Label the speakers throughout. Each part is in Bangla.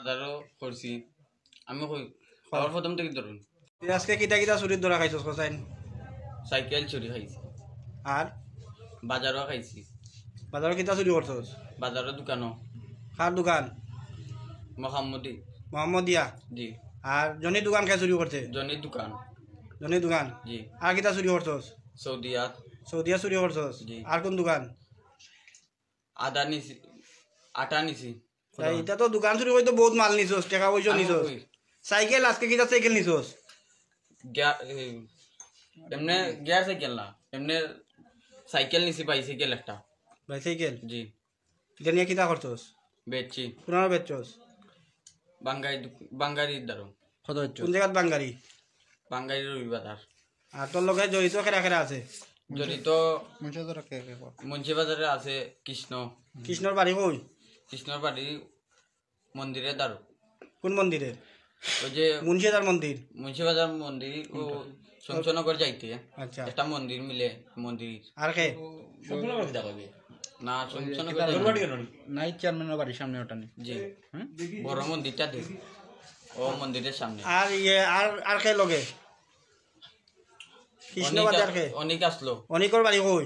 Speaker 1: বাজারও করছি আমি কই আবার প্রথম থেকে ধরুন
Speaker 2: আজকে কিটা কিটা চুরির ধরা খাইছস কোসাইন
Speaker 1: সাইকেল চুরি খাইছি
Speaker 2: আর
Speaker 1: বাজারও খাইছি
Speaker 2: বাজারও কিটা চুরি করছস
Speaker 1: বাজারের দোকানও
Speaker 2: কার দোকান
Speaker 1: মোহাম্মদী
Speaker 2: মোহাম্মদিয়া
Speaker 1: জি
Speaker 2: আর জনির দোকান কে চুরি করতে
Speaker 1: জনির দোকান
Speaker 2: জনির দোকান
Speaker 1: জি
Speaker 2: আর কিটা চুরি করছস
Speaker 1: সৌদিয়াত
Speaker 2: সৌদিয়া চুরি করছস
Speaker 1: জি।
Speaker 2: আর কোন দোকান
Speaker 1: আদা নিছি আটা নিছি
Speaker 2: এটা তো দোকান চুরি করে তো বহুত মাল নিছস টাকা পয়সা নিছস সাইকেল আজকে কিটা সাইকেল নিছস
Speaker 1: এমনি গিয়ার সাইকেল না এমনি সাইকেল নিছি বাইসাইকেল একটা
Speaker 2: বাইসাইকেল
Speaker 1: জি
Speaker 2: এটা নিয়ে কিটা করছস
Speaker 1: বেচছি
Speaker 2: পুনরায় বেচছস
Speaker 1: বাঙ্গারির দ্বারা
Speaker 2: কত বেচছস কোন জায়গাত বাঙ্গারি
Speaker 1: বাঙ্গারির রবিবাজার
Speaker 2: আর তোর লগে জড়িত কেরা কেরা আছে
Speaker 1: জড়িত মুন্সি বাজারে আছে কৃষ্ণ
Speaker 2: কৃষ্ণর বাড়ি কই
Speaker 1: কৃষ্ণর বাড়ি মন্দিরের দ্বারা
Speaker 2: কোন মন্দিরের
Speaker 1: ওই যে
Speaker 2: মুন্সিদার মন্দির
Speaker 1: মুন্সিবাজার মন্দির ও শংসনগর যাইতে
Speaker 2: আচ্ছা
Speaker 1: একটা মন্দির মিলে মন্দির
Speaker 2: আর কে
Speaker 1: না শংসনগর
Speaker 3: নাইট চেয়ারম্যানের বাড়ির সামনে ওটা নেই
Speaker 1: জি বড় মন্দিরটা দেখ ও মন্দিরের সামনে
Speaker 2: আর ইয়ে আর কে লগে কৃষ্ণ বাজার কে
Speaker 1: অনেক আসলো
Speaker 2: অনেকর বাড়ি কই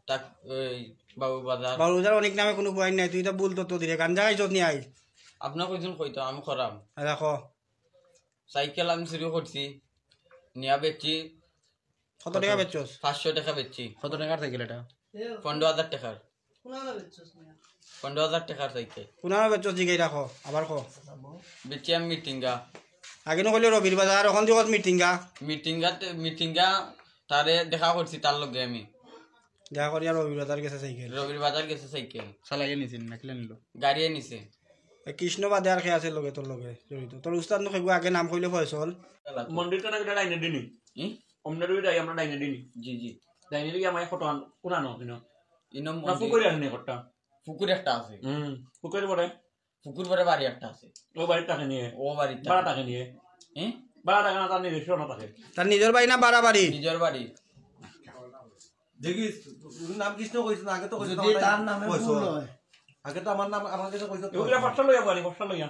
Speaker 1: তাক ওই বাবু বাজার
Speaker 2: বাবুজার অনেক নামে কোনো পয়েন্ট নাই তুই তো বল তো দিরে গাঞ্জা খাইছত নি আই
Speaker 1: আপনার কইজন কইতো আমি খরাম
Speaker 2: দেখো
Speaker 1: সাইকেল আমি চুরি করছি নিয়া বেচছি
Speaker 2: কত টাকা বেচছস
Speaker 1: 500 টাকা বেচছি
Speaker 3: কত টাকার সাইকেল এটা
Speaker 1: 15,000 টাকার 15,000 টাকার সাইকেল
Speaker 2: পুনর বেচছস জিগাই রাখো আবার কো
Speaker 1: বেচছি আমি মিটিংগা
Speaker 2: আগে ন কইলে রবির বাজার এখন দিগত মিটিংগা
Speaker 1: তারে দেখা করছি তার লগে আমি
Speaker 2: দেখা করি আর রবির বাজার গেছে সাইকেল
Speaker 1: রবির বাজার গেছে সাইকেল
Speaker 3: চালাইয়ে নিছেন না কিলে নিল
Speaker 1: গাড়ি নিছে
Speaker 2: কৃষ্ণ বাদে আর কে আছে লগে তোর লগে জড়িত তোর উস্তাদ ন কইব আগে নাম কইলে ফয়সল
Speaker 4: মন্দিরটা না ডাইনে দিনি অমনের ওই ডাই আমরা ডাইনে দিনি
Speaker 1: জি জি
Speaker 4: ডাইনে দিকে আমার ফটো পুরানো
Speaker 1: ইনো
Speaker 4: না পুকুরে আনে করটা
Speaker 1: পুকুর একটা আছে
Speaker 4: পুকুরে পড়ে
Speaker 1: পুকুর পরে বাড়ি একটা আছে
Speaker 4: ও বাড়ির টাকা নিয়ে
Speaker 1: ও বাড়িটা
Speaker 4: ভাড়া টাকা নিয়ে ভাড়া টাকা না তার নিজস্ব না থাকে
Speaker 2: তার নিজের বাড়ি না বাড়া বাড়ি
Speaker 1: নিজের বাড়ি
Speaker 5: দেখিস নাম কৃষ্ণ কইছ না আগে তো কইছ
Speaker 6: যদি তার নামে ভুল হয়
Speaker 5: আগে তো আমার নাম আমার কাছে কইছ
Speaker 4: ওগুলা পাঁচটা লইয়া পারি পাঁচটা লইয়া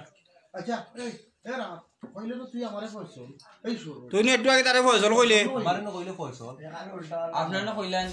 Speaker 6: আচ্ছা এই এরা কইলে তো তুই আমারে কইছ এই শুরু
Speaker 2: তুই নি একটু আগে তারে ফয়সল কইলে
Speaker 5: আমারে ন কইলে ফয়সল
Speaker 6: এখানে উল্টা
Speaker 1: আপনারা কইলেন